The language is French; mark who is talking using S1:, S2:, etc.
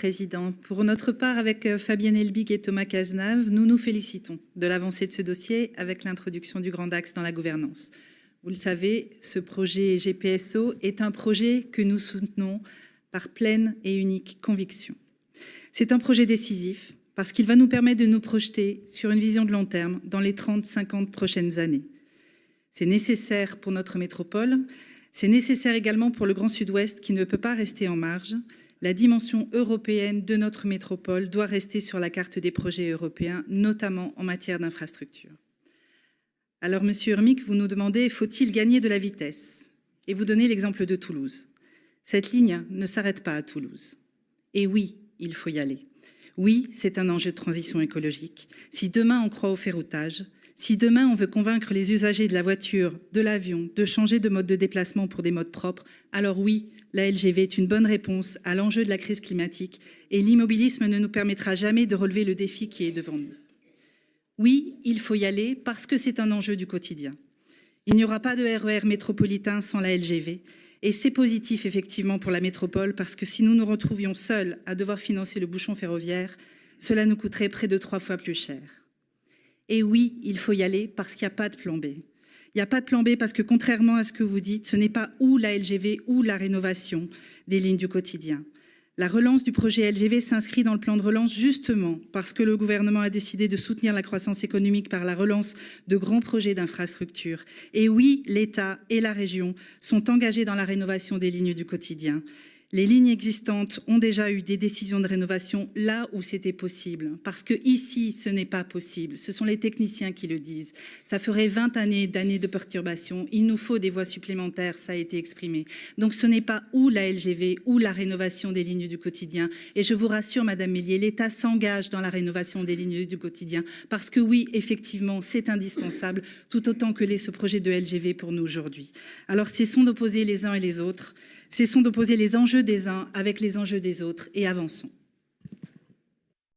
S1: Président. Pour notre part, avec Fabienne Elbig et Thomas Cazenave, nous nous félicitons de l'avancée de ce dossier avec l'introduction du Grand Axe dans la gouvernance. Vous le savez, ce projet GPSO est un projet que nous soutenons par pleine et unique conviction. C'est un projet décisif parce qu'il va nous permettre de nous projeter sur une vision de long terme dans les 30-50 prochaines années. C'est nécessaire pour notre métropole, c'est nécessaire également pour le Grand Sud-Ouest qui ne peut pas rester en marge. La dimension européenne de notre métropole doit rester sur la carte des projets européens, notamment en matière d'infrastructure. Alors, Monsieur Urmic, vous nous demandez, faut-il gagner de la vitesse? Et vous donnez l'exemple de Toulouse. Cette ligne ne s'arrête pas à Toulouse. Et oui, il faut y aller. Oui, c'est un enjeu de transition écologique. Si demain on croit au ferroutage, si demain on veut convaincre les usagers de la voiture, de l'avion, de changer de mode de déplacement pour des modes propres, alors oui, la LGV est une bonne réponse à l'enjeu de la crise climatique et l'immobilisme ne nous permettra jamais de relever le défi qui est devant nous. Oui, il faut y aller parce que c'est un enjeu du quotidien. Il n'y aura pas de RER métropolitain sans la LGV et c'est positif effectivement pour la métropole parce que si nous nous retrouvions seuls à devoir financer le bouchon ferroviaire, cela nous coûterait près de 3 fois plus cher. Et oui, il faut y aller parce qu'il n'y a pas de plan B. Il n'y a pas de plan B parce que contrairement à ce que vous dites, ce n'est pas ou la LGV ou la rénovation des lignes du quotidien. La relance du projet LGV s'inscrit dans le plan de relance justement parce que le gouvernement a décidé de soutenir la croissance économique par la relance de grands projets d'infrastructure. Et oui, l'État et la région sont engagés dans la rénovation des lignes du quotidien. Les lignes existantes ont déjà eu des décisions de rénovation là où c'était possible. Parce que ici, ce n'est pas possible. Ce sont les techniciens qui le disent. Ça ferait 20 années de perturbations. Il nous faut des voies supplémentaires, ça a été exprimé. Donc ce n'est pas ou la LGV ou la rénovation des lignes du quotidien. Et je vous rassure, Madame Mélier, l'État s'engage dans la rénovation des lignes du quotidien. Parce que oui, effectivement, c'est indispensable, tout autant que l'est ce projet de LGV pour nous aujourd'hui. Alors cessons d'opposer les uns et les autres. Cessons d'opposer les enjeux des uns avec les enjeux des autres et avançons.